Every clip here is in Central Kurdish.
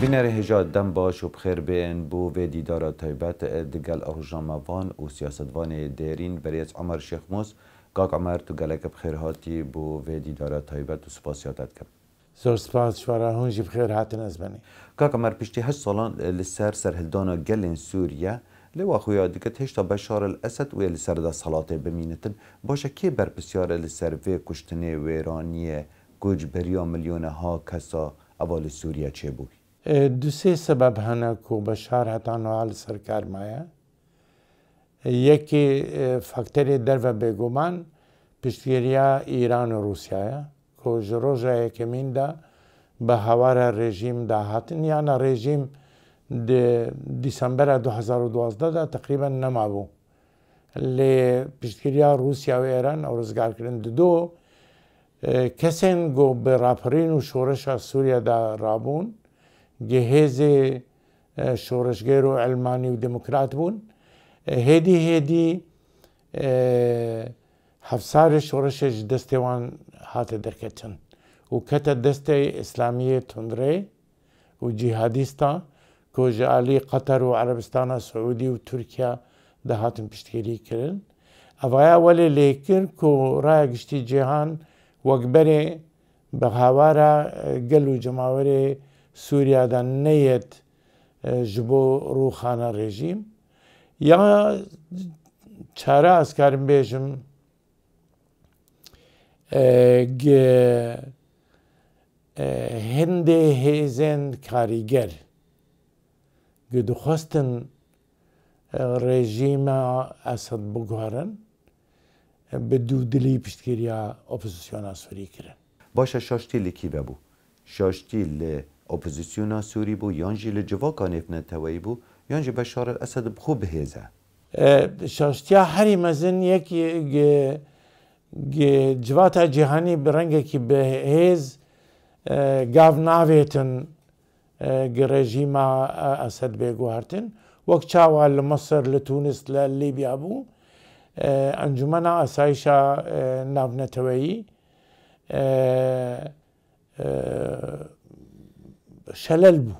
بینر هجا دم باش و بخیر بین بو و دیدار تایبت دگل روجنامه‌وان و سیاستوان دیرین بریز عمر شیخ موس گاگ عمر تو گلک بخیر هاتی بو و دیدار تایبت و سپاسیاتت کم زور سپاس شوارا هونجی بخیر هاتن از بنی گاگ عمر پشتی 8 سالان لسر هلدانا گلین سوریا لوا خویا دیگه هشتا بشار الاسد و لسر دا صلات بمینتن باشه کی بر بسیار لسر و کشتنه ویرانی گوج بریا میلیون ها کسا اول سوریا چه بوی دو سه سبب هنه که بشار هتانو حال سرکار مایه یکی فاکتری در و بگومان پشتگیریا ایران و روسیه که جروجه یکمین دا به هوار رژیم دا هاتن یعنی رژیم دیسمبر 2012 دا تقریبا نما بو لی پشتگیریا روسیه و ایران او رزگار کرن دو کسین گو به راپرین و شورش سوریا دا رابون جهاز شورشگر و علمانی و دموکرات بون هدی هفسار شورشش دستوان هات درکتن و کت دست اسلامی تندره و جهادیستا که جعلی قطر و عربستان سعودی و ترکیه ده هاتن پشتگیری کرن اویا ولی لیکر که رای گشتی جهان وقبره بغاوارا قلو جماوره سوریا دا نیت جبو روخانه رژیم یا چاره از کارم بیشم هند هیزن کاریگر دخواستن رژیم اسد بگوهرن به دودلی پشتگیریا اپوزیسیون سوری کرن باشه شاشتی لکی ببو شاشتی ل اپوزیسیون سوری بو یانجی لجواکان افنه توایی بو یانجی بشار الاسد بخو بهیزه شاشتیا هری مزن یکی جواتا جهانی برنگه که بهیز گاو ناویتن رژیم اسد بگوهرتن وقت چاوال لمصر لتونس لليبيا بو انجمن اسایشا ناونتوایی شلل بو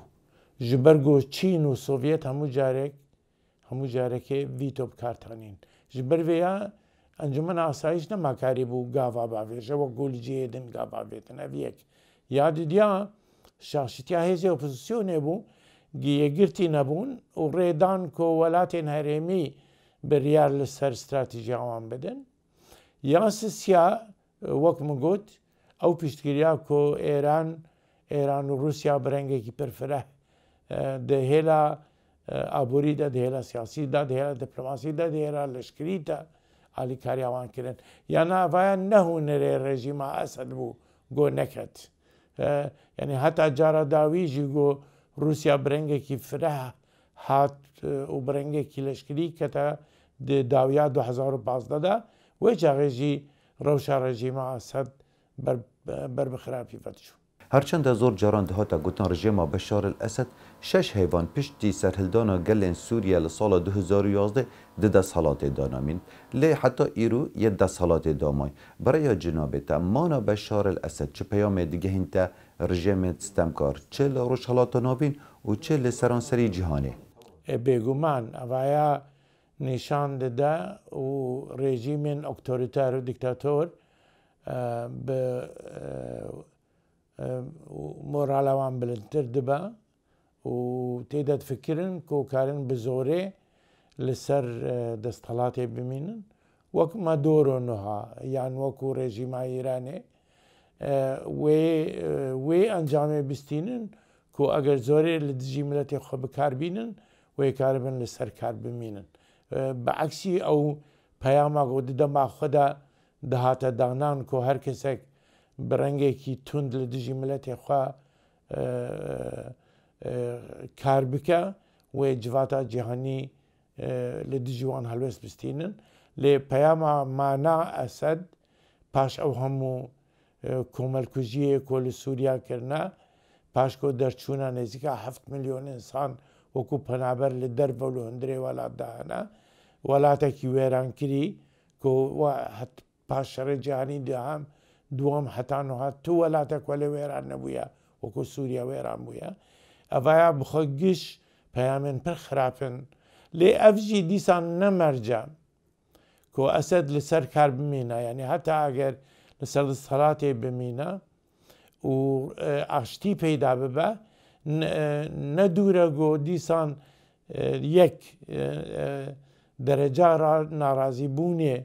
جبرگو چین و سوویت همو جارک ویتو بکارتانین جبر ویا انجمن اسایش نماکاری بو گاوا باویشه و گولیجی دن گاوا بیتن اویک یاد دیا شخصیتی هزی اپوزیسیونه بو گیرتی نبون و ریدان که ولاتین هرمی بریار لسر استراتیجی آوان بدن یا سیا وقت مگود او پشتگیریا که ایران و روسیا برنگه کی پرفره ده هلا آبوری ده هلا سیاسی ده هلا دیپلماسی ده هلا لشکری ده علی کاری آوان کردن یعنی اویا نهون رژیم اسد بو گو نکد یعنی حتی جارا داویجی گو روسیا برنگه کی فره هات و برنگه کی لشکری کتا ده داویا 2015 ده و جاگجی روشا رژیم اسد بر بخرابی فتشو هرچند زور جاران دهاتا گوتن رژیم بشار الاسد 6 حیوان پشتی سرهلدانا گلین سوریا لسال 2011 ده صلات دانامین لی حتی ایرو یه ده صلات دامای برای جنابتا مانا بشار الاسد چه پیام دیگه هنتا رژیم ستمکار چه لروش حالات نابین و چه لسرانسری جهانی بگومان اویا نشان ده و رژیم اکتوریتر و دیکتاتور به مورالوان بلندتر دبا و تیدا تفکرن که کارن بزوره لسر دستخلاتی بمینن وک ما دورو نها یعنی وکو رژیم ایرانه و انجام بستینن که اگر زوره لدجی ملتی خو بکار بینن و کاربن لسر کار بمینن بعکسی او پیاما گود دما خدا دهات دانان که هر کسک برنگه کی تند لدجی ملتی خو کار بکه و جواتا جهانی لدجوان هلوس بستینن لی پیاما مانا اسد پاش او همو کومل کجیه کل سوریا کرنا پاش کو درچونا نزدیک 7 میلیون انسان وکو پنابر لدر بولو هندره ولا دهنا ولا تکی ویران کری که پاش شر جهانی دهم دوام حتی نهات تو ولا تک ولی ویران نبویا وکو سوریا ویران بویا ئەڤایە بخۆ گشت پەیامێن پڕ خراپن لێ ئەفژی دیسان نەمەرجە کۆ ئەسد لەسەر کار بمینە یعنی هەتا ئەگەر لەسەر دەسەڵاتێ بمینە و ئاشتی پەیدا ببە نەدوورە گۆ دیسان یەک دەرەجا ناڕازی بوونێ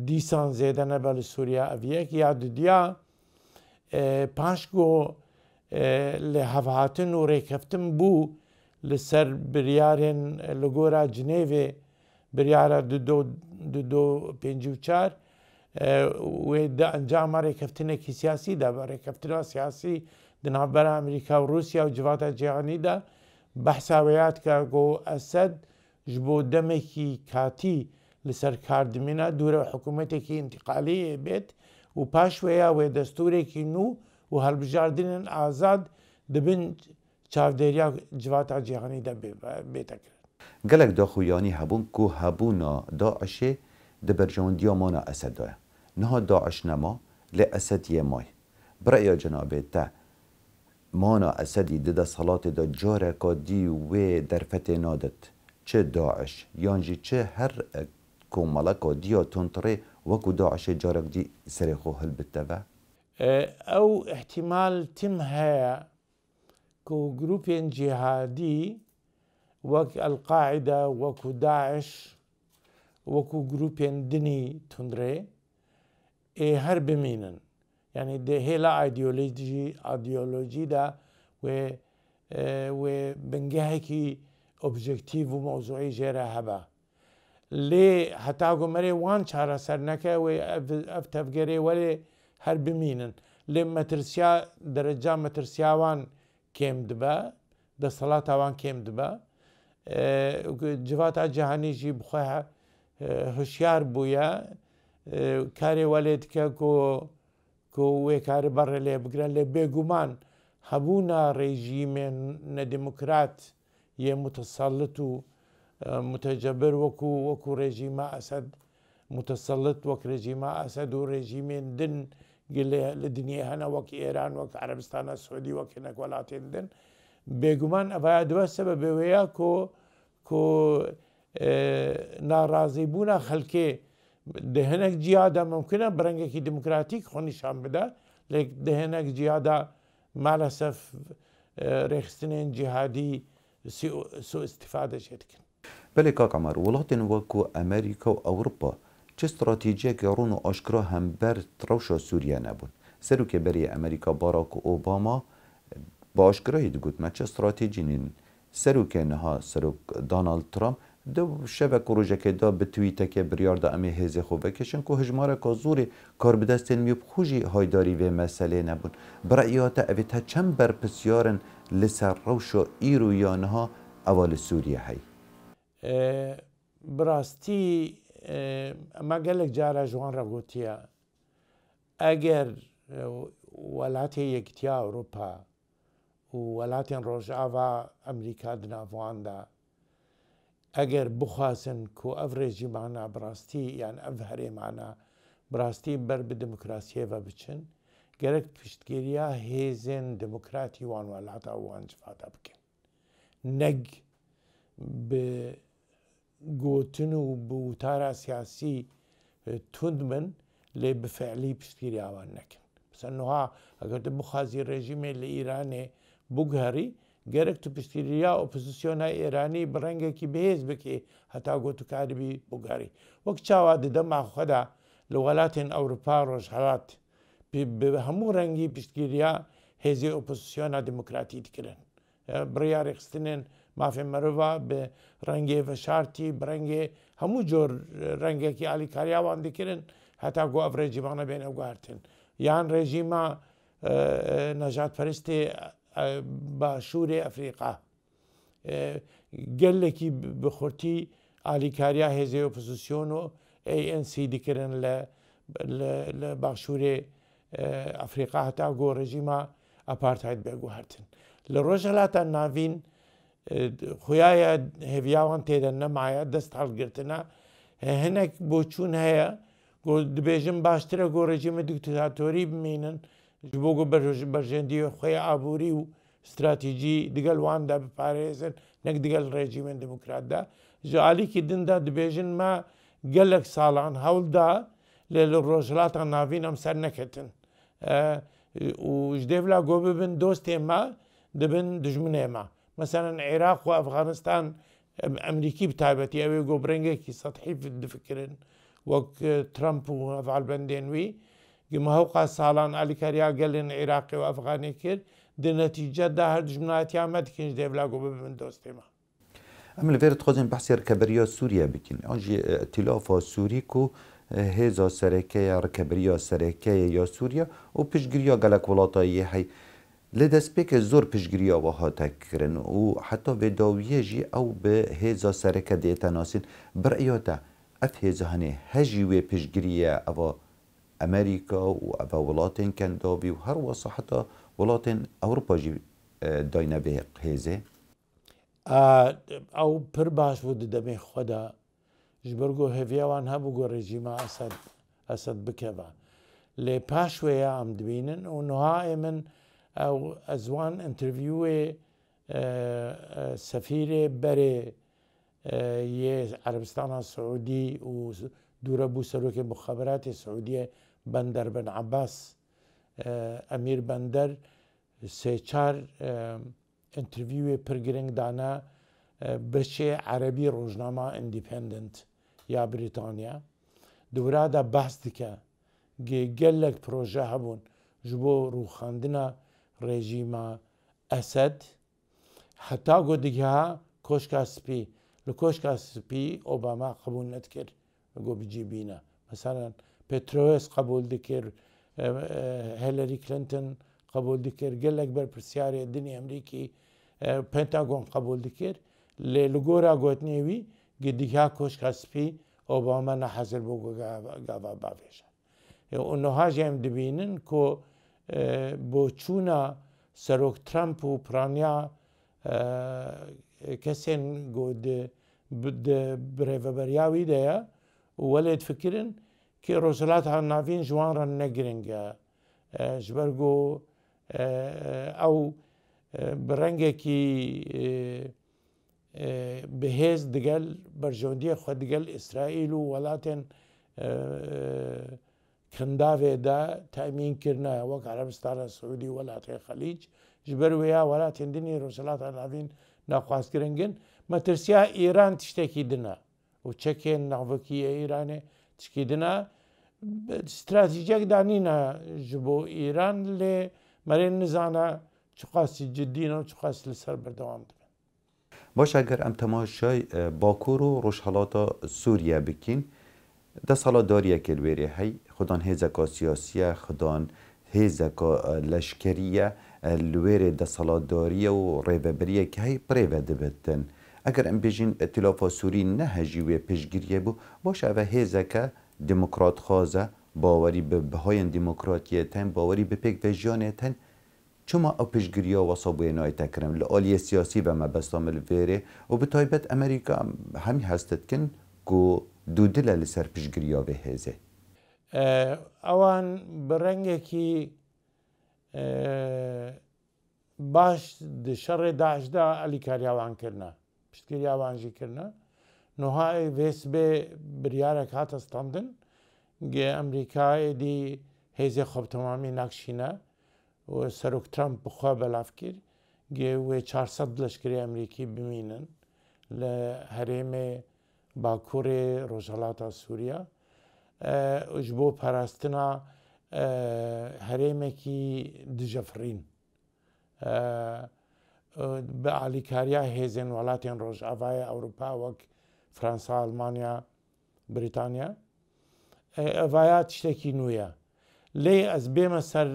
دیسان زێدە نەبە لە سووریا ئەڤیەک یا دودیا پاش گۆ لە هەڤهاتن و ڕێکەفتن بوو لەسەر بریارێن لە گۆرە جنێڤێ بریارە 254 وێ ئەنجامە ڕێکەفتنێکی سیاسیدا بە ڕێکەفتنە سیاسی دنابەر ئەمریکا و رووسیا و جواتە جیهانیدا بەحساوەیات کە گۆ ئەسەد ji بۆ دەمێکی کاتی لەسەر کاردمینە دوورە حکوومەتێکی ئینتیقالی بێت و پاش وەیە وێ دەستورێکی نو و هەڵبژاردنن ئازاد دەبن چاودێریا جواتە جیهانیدا بێتەکرد gelek daxuyyanî hebûn ku hebûna Daişê di berjewendiya mana Esedê ye. Niha Daeş nema lê Esed yê may. Biraya cenabê te mana Esedî di desthilatê de careka dî wê derfetê nadit. Çi Daeş yan jî çi her komeleka diya tuntirê wekû Daişê carek dî serê xwe hilbite ve? ئەو احتیمال تیم هەیە کە گروپێن جیهادی وەک ئەلقاعیدا وەکو داعش وەکو گروپێن دنی توندرێ هەر بمینن یعنی هێلا ئایدیۆلۆژیدا وێ بنگەهێکی ئۆبژێکتیڤ و مەوزوعی ژێرە هەبە لێ هەتا گۆمەرێ وان چارەسەر نەکە وێ ئەف تەفگەرێ وەرێ هەر بمینن لێ مەترسیا دەرەجا مەترسیاوان کێم دبە دەسەڵاتاوان کێم دبە جواتە جیهانیژی بخۆ هوشیار بووە کارێ وەلێ دیکە کۆ وێ کارە بەڕێ لێ بگرە لێ بێگومان هەبوونا ڕێژیمێن نەدیموکرات یە متەسەڵت و متەجەبر وەکو ڕێژیمە ئەسەد متەسەڵت وەک ڕێژیمە ئەسەد و ڕێژیمێن دن لە دنیای هەنە وەک ئێران وەک عەرەبستانە سعودی وەک هێنەک وڵاتێن دن بێگومان ئەڤایە دووەستە بە بێوەیە کۆ ناڕازی بوونە خەلکێ دهێنێک جیادا ممکنە بەرەنگێکی دموکراتیک خۆنیشان بدە لێ دهێنێک جیادا مالەسەف ڕێخستنێن جیهادی سوء استیفادەشێتکن Belê kak Emer welatên wekû Amerîka û Ewropa çi stratejiyekê rûn û aşkira hember rewşa Sûriye nebûn. Serokêberî Amerîka Barack Obama bi aşkirayî digot me çi stratejînên serokê niha serok Donald Trump di şevek û rojekê da bi twîtekê biryar da em ê hêzê xwe vekeşin ku hejmareka zorê karbidestên mîb xwe jî haydarî vê meselê nebûn. Bi reya te evê te çend berpirsyarin li ser rewşa îro ya niha ewa li Sûriye heye? بڕاستی ئەمە گەلێک جارە ژوان ڕەگوتیە ئەگەر وڵاتی یەکتیا ئەوروپا و وڵاتێن ڕۆژئاوا ئەمریکا دناواندا ئەگەر بخوازن کو ئەف ڕێژیمانە بڕاستی یان ئەف هەرێمانە بڕاستی بەر بە دموکراسیەوە بچن گەرەک پشتگیریە هێزێن دموکراتی وان وڵاتە وان جفاتە بکەن نەک گوتن و بوتارە سیاسی تند من لێ بفعلی پشتگیریاوان نەکەن بسەنها ئەگەر بخوازی ڕێژیمێ لە ئیرانێ بگەڕی گەرەک تو پشتگیریە ئۆپۆزیسیۆنە ئێرانی بڕەنگێکی بەهێز بکێ هەتا گۆتوکاریبی بگەڕی وەک چاوا دەدەما خۆدا لە وڵاتێن ئەوروپا ڕۆژهەڵات هەموو ڕەنگی پشتگیریە هێزی ئۆپۆزیسیۆنە دموکراتی دکردن بڕیا ڕێخستنێن مافێ مەرۆڤە بە ڕەنگێ ڤەشارتی بڕەنگێ هەموو جۆر ڕەنگێکی ئالیکاریاوان دەکردن هەتا گۆ ئەف ڕێژیمانە بێنە گوارتن یان ڕێژیمە نەژادپەرستێ باشوورێ ئەفریقا گەلێکی بخورتی ئالیکاریا هێزی ئۆپۆزیسیۆن و ANC دکردن لە باشوورێ ئەفریقا هەتا گۆ ڕێژیمە ئەپارتایت بێگوهارتن لە ڕۆژهەڵاتە ناوین خویایە هێڤیاوان تێدە نەمایە دەست هەڵگرتنە هەنێک بۆچوون هەیە دبێژم باشترە گۆ ڕێژیمە دیکتاتۆری بمێنن بۆ بەرژێندی خۆی ئابووری و استراتیژی دگەل واندا بپارێزن نەک دگەل ڕێژیمە دموکراتدا ژعالیکی دندا دەبێژن ما gelek salan hewlda lê li rojhilata navîn em ser neketin û ji devla got bibin dostê me dibin dijminê me meselen Iraq û Efxanistan Emerîkî bi taybetî ew ê got bi rengekî sethî difikirin wek Trump û hevaldendên wî me hewqa salan alîkariya gelên Iraqê û Efxanê kir di netîce de her dijminatiya me dikin ji devla got bibin dostê me. ام لفير تخوزن بحث ركبريا سوريا بكين انجي ائتلاف سوري كو هيزا سركيا ركبريا سركيا يا سوريا و بيشجريا قالك ولاطاي هي لدس بيك زور بيشجريا وها تكرن و حتى بداويه جي او بهيزا سركه ديتناسين برأيوتا اف هيزا هني هجي وي بيشجريا او امريكا و او ولاتين كنداوي و هر وصا حتى ولاتين اوروبا جي داينا به هيزه ئەو پر باش بوو دەمێ خۆدا ji ber got hêviyawan hebû got rejîma Esed bikeve lê paş wê ya em dibînin û niha ê min ez wan intervîwê sefîrê berê yê Erebistana Siûdî û dûrebû serokê mixaberatê Siûdiyê Bender bin Abbas Emîr Bender sê çar intervîwê pir giring dana beşê Erebî rojnama Independent ya Brîtanya di wira de behs dike gelek proje hebûn ji bo rûxandina rejîma Esed heta got digeha koşka spî li koşka spî Obama qebûl nedikir got bicîbîne meselen Petraeus qebûl dikir Hillary Clinton qebûl dikir gelek berpirsyarê dinê Emerîkî Pentagon qebûl dikir lê li gora gotinê wî gidiha koşka spî Obama nehezir bû gava bavêje û niha jî em dibînin ku bo çûna serok Trump û piraniya kesên got di birêveberiya wî de ye û welê difikirin ki rojhilata navîn ji wan re ne giring e ji ber got ew bi rengekî bihêz digel berjewendiyê xwe digel İsraîl û welatên kindavê de temîn kirine wek Erebistana Siûdî welatê Xelîc ji ber wê ya welatên dinê rojhilata navîn nexwazkirin in metirsiya Îran tiştekî din e û çekên navbekî Îranê tişkî din e stratîjek danîne ji bo Îran lê merê nizane çi qasî ciddî ne û çi qasî li ser berdewam dibin. باش اگر ام تماشای باکور و روشهلاتا سوریه بکین ده سالا داریه که الویره هی خودان هیزکا سیاسیه خودان هیزکا لشکریه الویره ده سالا داریه و ریوبریه که هی پریوه دبتن اگر ام بیجین ائتلاف سوری نه هجیوه پیشگیریه بو باش اوه هیزکا دموکرات خوازه باوری به بهاین دموکراتیه تن باوری به پیک ویژانه تن چما او پیشگیریا و صابوی نای تکرم لآلی سیاسی و مبستام الویره و به تایبت امریکا همی هستد کن که دو دل لسر پیشگیریا به هزه اوان برنگکی باش د شر داعش دا علی کاریاوان کرنا پیشگیریاوان جی کرنا نوهای ویس به بریارک هات استاندن گه امریکا دی هزه خوب تمامی نکشینه و سرک ترامپ بخوا بلاف کرد گه و 400 لشکری امریکی بمینن لحریم باکور روشهلاتا سوریا جبو پراستنا هریمکی دجفرین به علیکاریا هیزن ولاتین روجاوای اروپا وک فرانسا آلمانیا بریتانیا اوaya tiştekî nû ye lê ez bême ser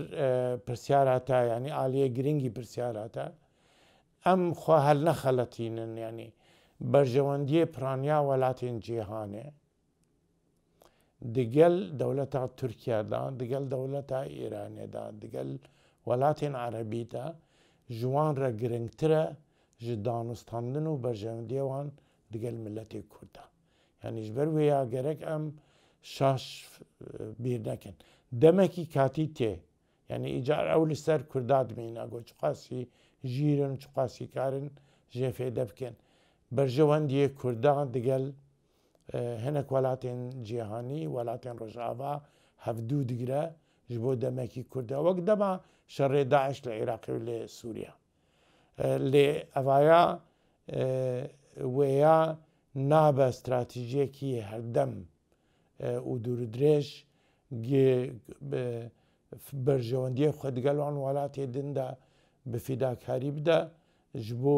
pirsyarata yanî aliyê giringî pirsyarata em xwe hel nexeletînin yanî berjewendiyê piraniya welatên cîhanê digel dewleta Tirkiye da digel dewleta Îranê da digel welatên Erebî de ji wan re giringtir e ji danûstandin û berjewendiyê wan digel milletê Kurd de yanî ji ber wê ya gerek em şaş bîr nekin demekî katî tê yanî îcar ew li ser Kurda dimîne got çi qasî ژیرن چقاسیکارن ژێ فێدە بکەن بەرژەوەندیە کوردان دەگەل هەنێک وڵاتێن جیهانی وڵاتێن ڕۆژاوا هەفتوو دیگرە ji بۆ دەمەکی کووردا وەک دەما شەڕێ داعش لە عێراقی و لێ سووریا لێ ئەڤایە وەیە نابە استراتیژیەکی هەردەم و دوور درێژ بەرژەوەندیە خۆ دگەلوان وڵاتی دندا بە فیداکاری بدە ji بۆ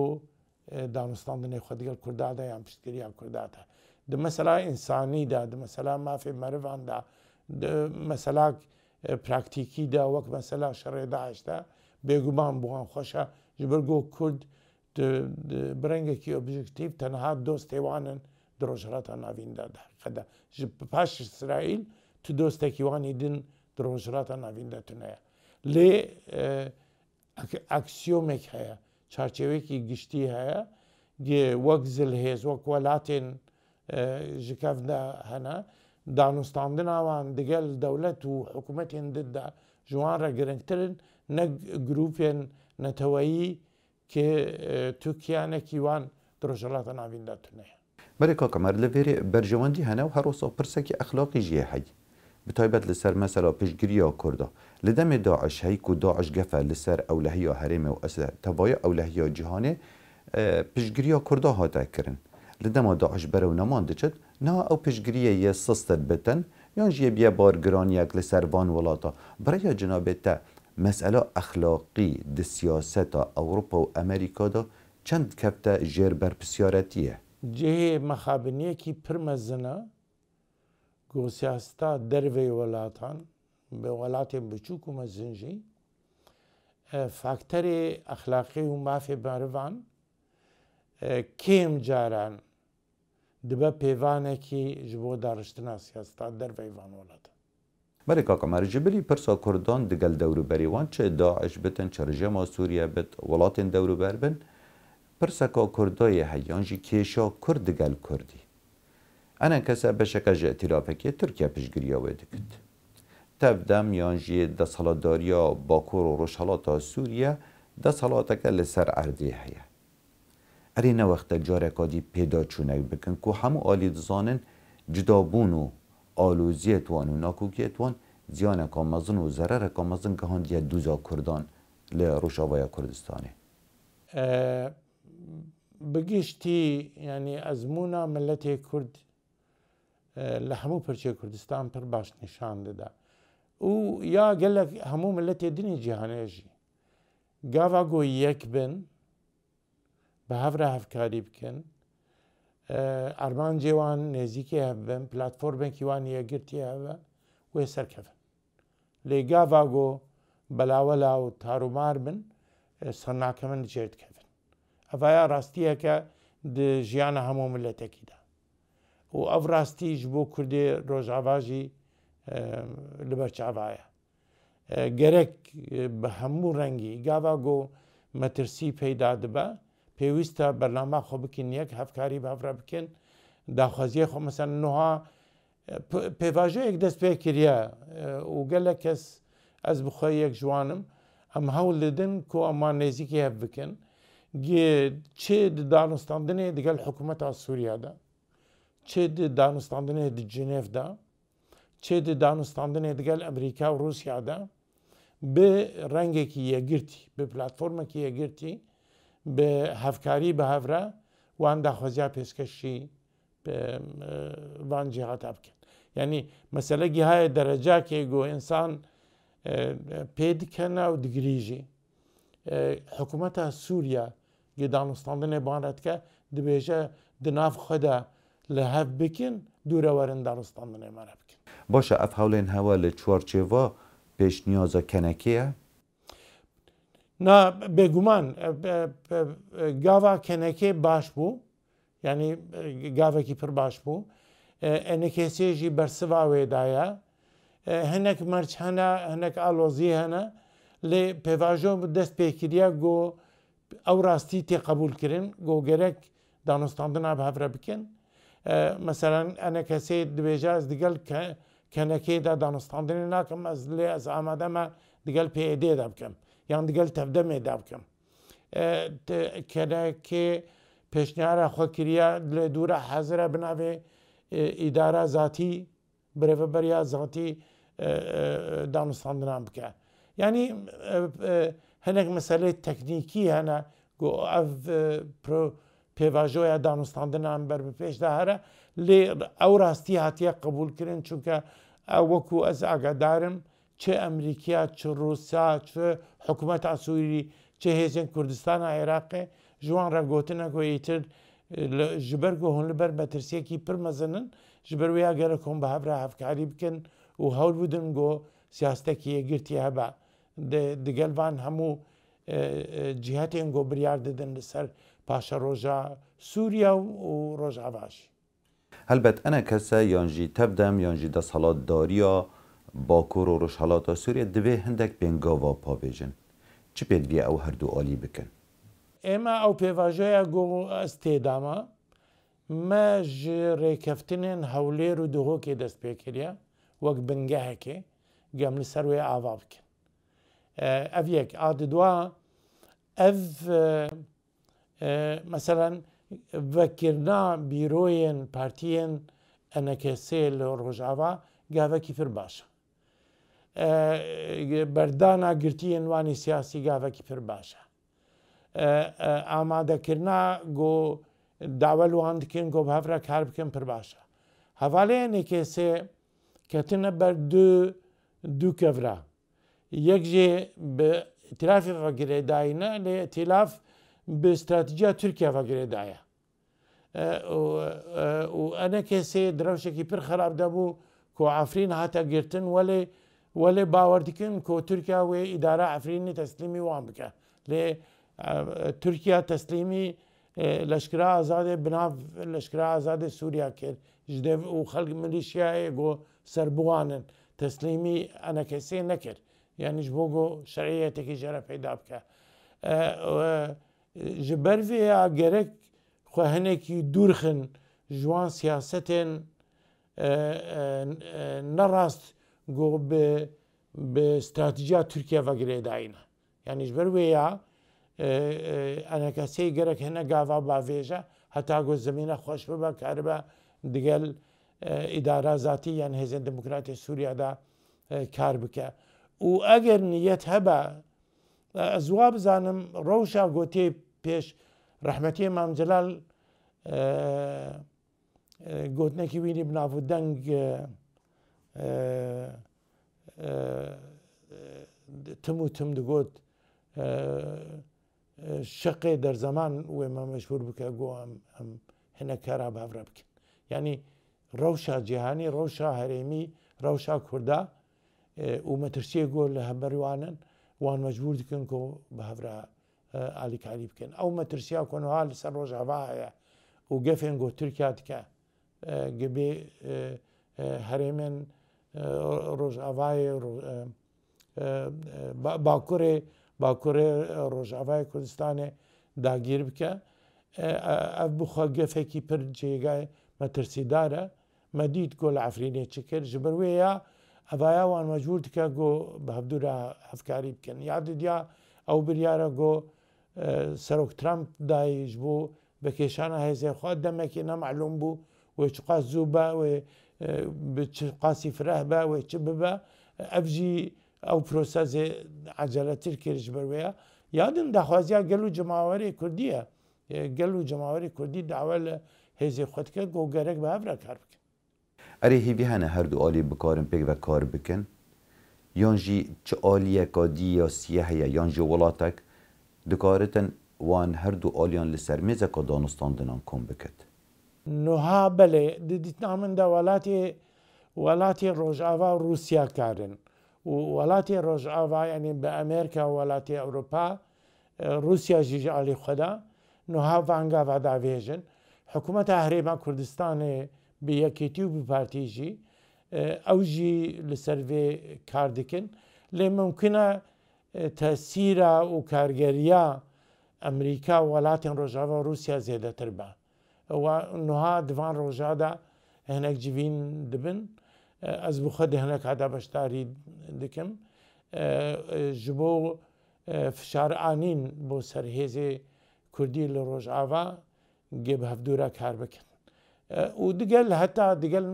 دانوستاندنی خۆ دگەل کوردادا یان پشتگیریان کوردادا di mesela insanî da di mesela mafê merivan da mesela praktîkî da wek mesela şerê Daeş da bêguman bûan xweş e ji ber got Kurd bi rengekî objektif tenha dostê wan in di rojhilata navîn de qede ji paş İsraîl tu dostekî wanî din di rojhilata navîn de tune ye lê aksiyomek heye çarçevekî giştî heye wek zilhêz wek welatên ji kev de hene danûstandina wan digel dewlet û hikûmetên din de ji wan re girngtirin ne grûpên neteweyî kê Tirkiyanekî wan di rojhilata navîn de tune ye. Berê Kaka Mer li vêrê berjewendî hene û her wisa pirsekî exlaqî jî ye hey. Bi taybet li ser mesela pêşgiriya Kurda. Li demê Daeş hey ku Daeş gefe li ser ewlehiya herêmê û tevaya ewlehiya cîhanê pêşgiriya Kurda hate kirin. Li dema Daeş berew neman diçit niha ew pêşgiriyê yê sistir bitin yan jî yê biye bargiraniyek li ser van welata. Birêya cinabê te mesela exlaqî di siyaseta Ewropa û Amerîka da çend kefte jêr berpisyaretiye. Cihê mexabiniyekî pir mezin e ku siyaseta dervê welatan bi welatên biçûk û mezin jî fakterê exlaqî û mafê merivan kêm caran dibe pêvanekî ji bo daiştina siyaseta dervê van welatan. Berê Kaka Mer ji bilî pirsa Kurdan digel dewrûberî wan çi Daeş bitin çi rejima Sûriye bit welatên dewrûber bin pirseka Kurdayê hey yan jî kêşa Kurd digel Kurdî. Enek kese beşeke ji îtilafekê Tirkiye piştgiriya wê dikit. Tev dem yan jî desthilatdariya Bakur û Rojhilata Sûriye desthilateke li ser erdê heye. Erê ne wexte careka dî pêdaçûnek bikin ku hemû alî dizanin cidabûn û alûziyê wan û nakokiyê wan ziyaneka mezin û zerereka mezin gihandiye dûza Kurdan li Rojavaya Kurdistanê. Bi giştî yanî ezmûna milletê Kurd li hemû pirçê Kurdistan pir baş nîşan dide û ya gelek hemû milletê dinê cîhanê jî gava got yek bin bi hev re hevkarî bikin armancê wan nêzîkê hev bin platformekî wan yekgirtî hebe wê serkevin lê gava got belawela û tarûmar bin ser nakemin dicêr dikevin. Evaya rastiyeke di jiyana hemû milletekî de û ev rastî ji bo Kurdê Rojava jî li ber çava ye. Gerek bi hemû rengî gava got metirsî peyda dibe pêwîst e bername xwe bikin yek hevkarî bi hev re bikin daxwaziyê xwe mesela niha pêvajeyek dest pê kiriye û gelek kes ez bi xwe yek ji wan im em hewl didin ku ema nêzîkî hev bikin çi di danûstandinê digel hikûmeta Sûriye de çi di danûstandinê di Cinêv de çi di danûstandinê digel Emerîka û Rûsya de bi rengekî yekgirtî bi platformekî yekgirtî bi hevkarî bi hev re wan daxwaziya pêşkêşî van cihata bikin. Yani mesele gihaye derecakê got insan pê dikene û digirîjî hikûmeta Sûriye gi danûstandinê ban re dike dibêje di nav xwe de li hev bikin dûre werin danûstandinê me re bikin. Baş e ev hewlên hewa li çarçêva pêşniyaza kenekê ye? Na bêguman gava kenekê baş bû yanî gavekî pir baş bû enekesê jî bersiva wê daye hinek merç hene hinek alozî hene lê pêvajo dest pêkiriye got ew rastî tê qebûl kirin got gerek danûstandina bi hev re bikin mesela enekesê dibêje ez digel kenekê de danûstandinê nakim ez lê ez amade me digel PYD de bikim yan digel tevdemê de bikim کە پێشنیارە خۆکریا لە دوورە حەزرە بناوێ ئیدارە زاتی برێڤەبەریا زاتی دانوستاندنان بکە. ینی هەنێک مەسەلەی تەکنیکی هەنە ئەv پێواژۆیە دانوستاندنان بەر بپێشدا هەرە لێ ئەو ڕاستی هاتیە قبولکردن چونکە وەکو ئەس ئاگادارم چه ئەمریکا چ ڕووسیا چ حکوومەت ئاسووری چه هێزن کوردستانە عێراقێ ژوان ڕێگوتنە گۆیتر ji ber ku hûn li ber metirsiyekî pir mezinin ji ber wêya gelek hûn bi hev re hevkarî bikin û hewl bidin got siyasetekî yêgirtî hebe digel van hemû cihetên got biryar didin li ser paşa roja Sûriya û Rojava jî. Helbet ene kese yan jî tevdem yan jî desthilatdariya Bakur û Rojhilata Sûriye divê hindek pêngava pavêjin. Çi pêdiviye ew her du alî bikin? ئێمە ئەو پێواژەیە گۆ ئەس تێدامە مە ji ڕێکەفتنên هەولێر و دهۆکێ دەست پێکردە وەک بنگەهێکێ گەم li ser wê ava bikin. Ev yek a di dwa ev meselan vekirina bîroyên partiyên NKSê li Rojava gavekî pir baş e. Berdana girtiyên wanî siyasî gavekî pir baş e. ئامادەکردنا گۆ داوە wan dikin got bi hev re kar bikin pir baş e. Hevaleyên NKSê ketine ber du kevra. Yek jê bi îtilafê vegirêdayî ne lê îtilaf bi stratejiya Tirkiye vegirêdaye. û NKSê di rewşekî pir xerab debû ku Efrîn hate girtin welê bawer dikin ku Tirkiye wê îdara Efrînî teslîmî wan bike. Lê Tirkiye teslîmî leşkira azadê binav leşkira azadê Sûriya kir ji dev û xelk milîşyayê got serbiwanin teslîmî NKSê nekir. Yani ji bo got şerîyetekî jê re peyda bike. Ji ber vê ya gerek xwe hinekî dûrxin ji wan siyasetên nerast got bi stratejiya Tirkiye vegirêdayî ne. Yani ji ber wê ya NKSê gerek hine gava bavêje heta got zemîne xweş bibe karibe digel îdara zatî yan Hêzên Demokratê Sûriya da kar bike. û eger niyet hebe ez wa bizanim rewşa gotê pêş rehmetî Mam Celal gotinekî wînî bi navdeng tim û tim digot şeqê derzeman wê me meşhûr bike got em hinek kara bi hev re bikin. Yani rewşa cîhanî rewşa herêmî rewşa Kurda û metirsiyê got li hemberî wanin wan mecbûr dikin ku bi hev re alîkarî bikin. Ew metirsiya ku niha li ser Rojava heye û gefên got Tirkiye dike gibê herêmên Rojavayê Bakurê Rojavayê Kurdistanê dagîr bike. Ev bixwe gefekî pir cêgay metirsîdar e. Me dît got li Efrînê çi kir ji ber wê ya evaya wan mecbûr dike got bi hevdû re hevkarî bikin. Ya didiya ew biryare got Serok Trump dayî ji bo vekêşana hêzê xwe demekî nemelûm bû wê çi qas zû be wê bi çi qasî fireh be wê çi bibe ev jî ew prosesê ecelettir kir ji ber wê ya. Yadin daxwaziya gel û cemawerê Kurdî ye. Gel û cemawerê Kurdî dawe li hêzê xwe dike got gerek bi hev re kar bikin. Erê hêvî hene her du alî bikarin pêk ve kar bikin yan jî çi aliyeka dî ya siyeh heye yan jî welatek dikaritin wan her du aliyan li ser mêzeka danûstandinan kom bikit. Niha belê di dîtina min de welatê Rojava Rûsya karin. û welatê Rojava yanî bi Amerîka û welatê Ewropa Rûsya jî ji alî xwe da niha vangava davêjin. Hikûmeta Herêma Kurdistanê bi yekêtî û bi partî jî ew jî li ser vê kar dikin. Lê mumkin e tesîra û kargeriya Amerîka û welatên Rojava Rûsya zêdetir be. Niha divan roja da hinek civîn dibin. Ez bi xwe di hinek hata beşdarî dikim ji bo فشارانین بۆ سەرهێزێ کوردی لە ڕۆژئاوا گێ بە هەفتورە کار بکەن و دیگەل هەتا دیگەل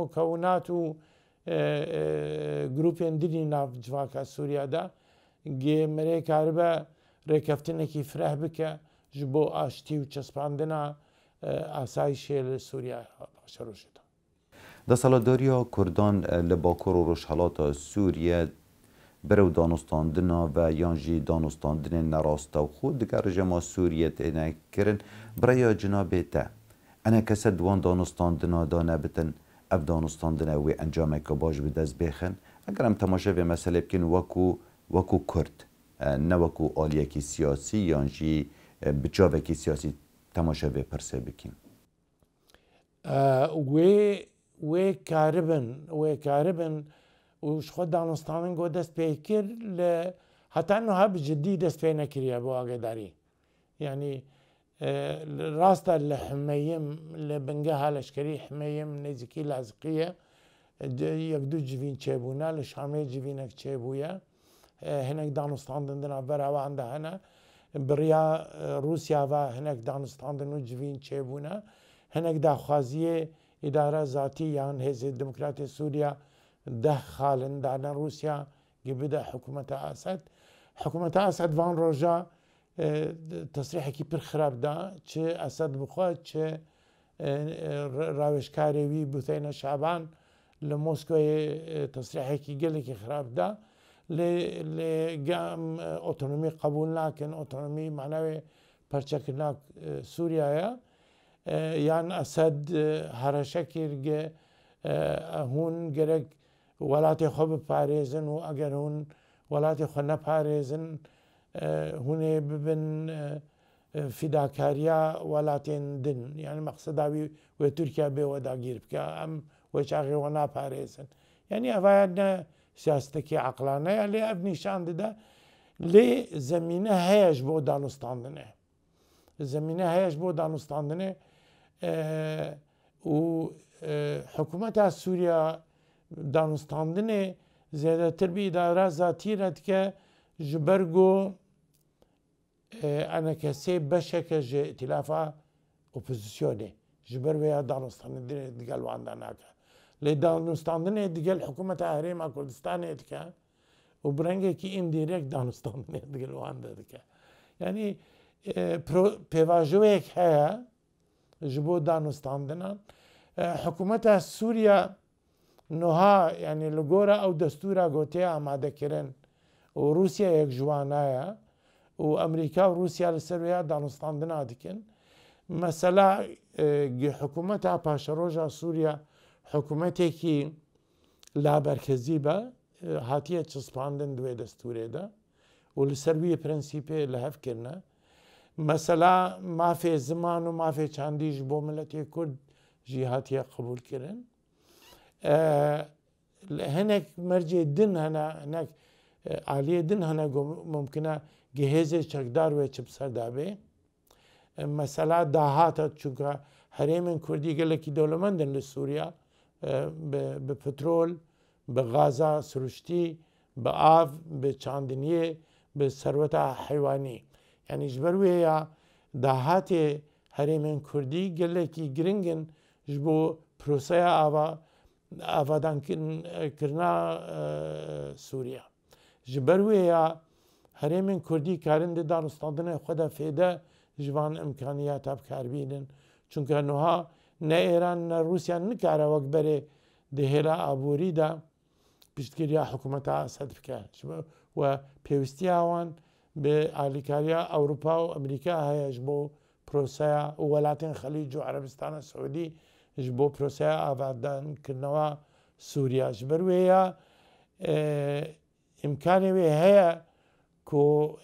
مکەونات و گروپێن دینی ناوجواکە سووریادا گێمەرێ کار بە ڕێکەفتنێکی فرەح بکە ji بۆ ئاشتی و چەسپاندنا ئاسایشێ لە سووریا باشەڕۆژێتە دەسەڵاتداریya Kurdan li Bakur û Rojhilatê Sûriye berew danûstandina ve yan jî danûstandinên nerasta û xwe diger rejima Sûriye têne kirin birêya cinabê te enekese di wan danûstandina da nebitin ev danûstandina wê encameke baş bi dest bêxin eger em temaşevê meselê bikin wekû Kurd ne wekû aliyekî siyasî yan jî bi çavekî siyasî temaşevê pirsê bikin wê karibin û ji xwe danûstanin got dest pê kir li heta niha bi ciddî dest pê nekiriye bo agedarî yanî rasta li Himeyim li bingeha leşkerî Himeyim nêzîkî Laziqiye yek du civîn çêbûne li Şamê civînek çêbûye hinek danûstandin di navbera wan de hene biriya Rûsya ve hinek danûstandin û civîn çêbûne hinek daxwaziyê îdara zatî yan Hêzê Demokratê Sûriya deh xalin dane Rûsya gê bide hikûmeta Esed hikûmeta Esed van roja tesrîhekî pir xirab da çi Esed bixwe çi rawêjkarê wî Bûtheyne Şaban li Moskowê tesrîhekî gelekî xirab da lê gem otonomî qebûl nakin otonomî manavê perçekirina Sûriyaya yan Esed hereşe kir hûn gerek welatê xwe biparêzin û eger hûn welatê xwe neparêzin hûnê bibin fîdakariya welatên din yani meqseda wî wê Tirkiye bê we dagîr bike em wê çaxê we naparêzin yanî evaya ne siyasetekî eqlane ye lê ev nîşan dide lê zemîne heye ji bo danûstandinê zemîne heye ji bo danûstandinê û hikûmeta Sûriya danûstandinê zêdetir bi îdara zatî re dike ji ber ku enekesê beşeke ji îtîlafa opozîsyonê ji ber vê ya danûstandinê digel wan de nake lê danûstandinê digel hikûmeta Herêma Kurdistanê dike û bi rengekî îndîrekt danûstandinê digel wan de dike yanî pêvajiyek heye ji bo danûstandinan hikûmeta Sûriya niha yanî li gora ew destûra gotiya amadekirin û Rûsyayek ji wan heye û Amerîka û Rûsya li ser ya danûstandina dikin mesela hikûmeta paşeroja Sûriya hikûmetekî laberkezî be hatiye çispandin di wê destûrê de û li ser wî prensîpê li hev kirine mesela mafê ziman û mafê çandî ji bo miletê Kurd jî hatiye qebûl kirin hinek mercê din hene hinek aliyê din hene mumkin e gihêzê çekdar wê çi bi ser dabê mesela dahata çûka herêmên Kurdî gelekî dewlemendin li Sûriya bi petrol bi gaza siruştî bi av bi çandiniyê bi serweta heywanî yanî ji ber wê ya dahatê herêmên Kurdî gelekî giringin ji bo proseya avadankirdina Sûriya ji ber wê ya herêmên Kurdî karin di danûstandinê xwe de fêde ji van imkaniyata bikarbînin çunka niha ne Îran ne Rûsya nikare wek berê di hêla aborî de piştgiriya hikûmeta Esed bike we pêwistiya wan bi alîkariya Ewropa û Amerîka heye ji bo proseya û welatên Xelîc û Erebistana Siûdî ji bo proseya avadankirinawa Sûriya ji ber wê ya imkanê wê heye ku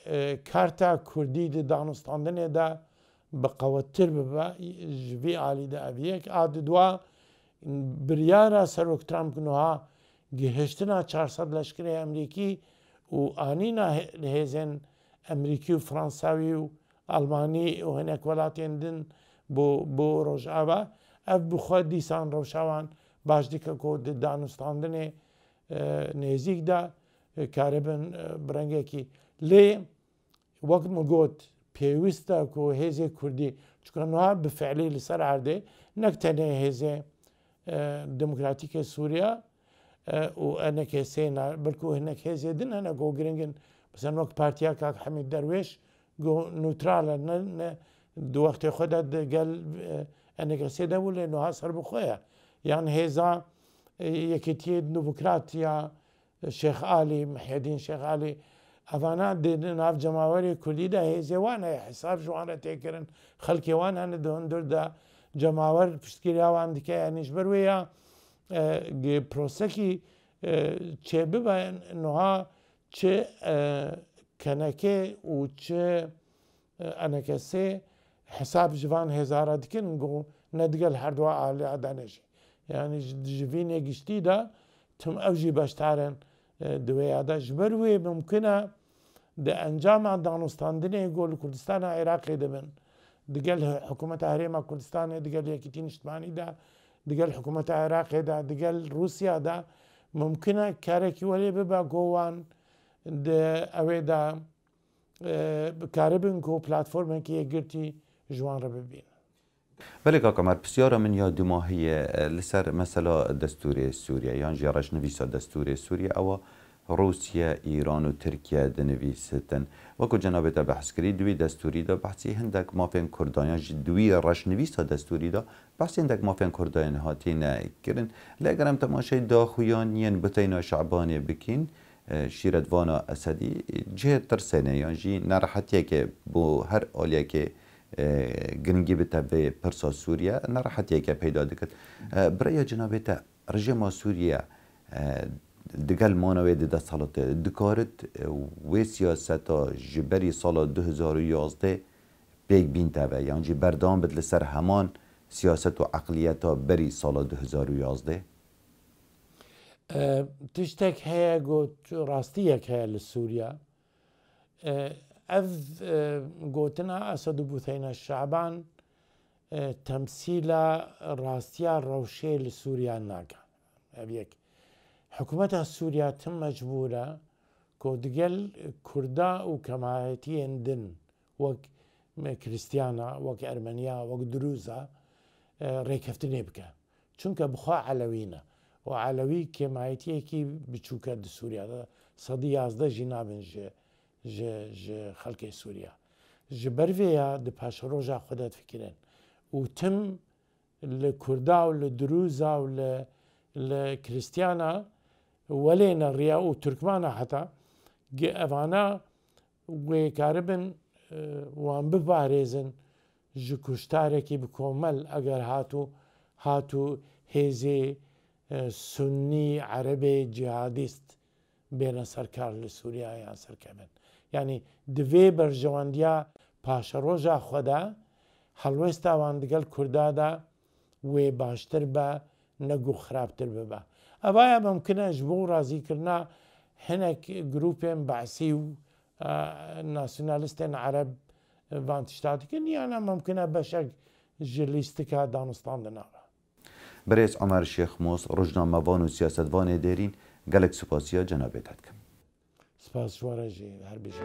karta Kurdî di danûstandinê de biqewettir bibe ji vî alî de ev yek a di dua biryara Serok Trump niha gihiştina 400 leşkerê Emerîkî û anîna hêzên Emerîkî û Fransawî û Almanî û hinek welatên din bo rojava ev bi xwe dîsan rewşa wan baş dike ku di danûstandinê nêzik de کاربن برنگێکی لێ وەک مگوت پێویستە و هێزێ کوردی چکەنها بفعلی لەسەر عردێ نەک تەنێ هێزێ دموکراتیکە سووریا و ئەنەکێ سێنا بەرکو هەنێک هێزێ دن هەنە گۆ گرنگن بسەن وەک پارتیا کاک حەمید دەروێش گۆ نوترالە دووەختی خۆدا دەگەل ئەنەکە سێدا بوو لێ نوها سەر بخۆیە یان هێزا یەکێتیە دموکراتیا شێخ عالی محیدین شێخ عالی ئەوانە ناو جەماوەری کوردیدا هێزێوانە حساب ژوانە تێکردن خەڵکێوان هەنە هەندوردا جەماوەر پشتگیریاوان دیکە یانیش بەروەیە پرۆسەکی چێ ببە نوها چه کەنەکێ و چه ئەنەکەسێ حساب جوان هێزارە دکن گۆ نەدگەل هەردووە ئالادانێژی یعنی ژڤینێ گشتیدا تم ئەوژی بەشدارن دوێیادا ji ber wê mumkin e di encama danûstandinê got li Kurdistana Iraqê dibin digel hikûmeta Herêma Kurdistanê digel Yekîtî Niştimanî de digel hikûmeta Iraqê de digel Rûsya de mumkin e karekî welê bibe gowan di evê de bikaribin ku platformekî yekgirtî ji wan re bibînin. بله کاکا مر پرسیارا من یا دو ماهیه لسر مثلا دستور سوریه یان جارش نویسا دستور سوریه او روسیه ایران و ترکیه دنویستن وکو جنابه تا بحث کری دوی دستوری دا بحثی هندک مافین کردانیان دوی رش نویسا دستوری دا بحثی هندک مافین کردان هاتی نکرن لگرم تماشای داخویانین بتینا شعبانی بکین شیردوانا اسدی جه ترسنه یان جی نراحتیه که بو هر آلیه که گرنگی به تبع پرسا سوریه نراحتیه که پیدا دکت برای جنابه تا رژیم سوریه دگل مانوی ده سالات دکارت و سیاستا جبری سال 2011 بیگ بین تبع یعنی جی بردام بدل سر همان سیاست و عقلیتا بری سال 2011 تشتك هي قوت راستيك هي لسوريا اف قوتنا اسد بوثينا الشعبان تمثيلا راستيا روشي لسوريا ناقا ابيك حكومتها سوريا تم مجبورة كو دقل كردا وكمايتي اندن وك كريستيانا وك ارمنيا وك دروزا ريكفتني بكا چونك بخوا علوينا وعلوي كمايتي كي بچوكا د سوريا صدي 11 جنابن جه خلق سوريا جبرويا د پاشروجا خودت فكرن وتم لكردا ولدروزا ولكريستيانا ولينا الريا وتركمانا حتى افانا وكاربن وان بباريزن جه كشتاركي بكومل اگر هاتو هيزي سني عربي جهاديست بين سركار لسوريا يا سركمن يعني دوي برجوانديا پاشروجا خدا هلوستا واندگل كردا دا و باشتر با نگو خرابتر ببا اوايا ممكنه جبو رازي كرنا هناك جروبين بعثي ناسيوناليستين عرب فانتشتاتكن يعني ممكنه بشك جليستكا دانستان دنارا برئیس عمر شیخ موس روزنامه‌وان و سیاستوان دیرین گلک سپاسیا جنابت هدکم سپاس شوارجی هر بیشتر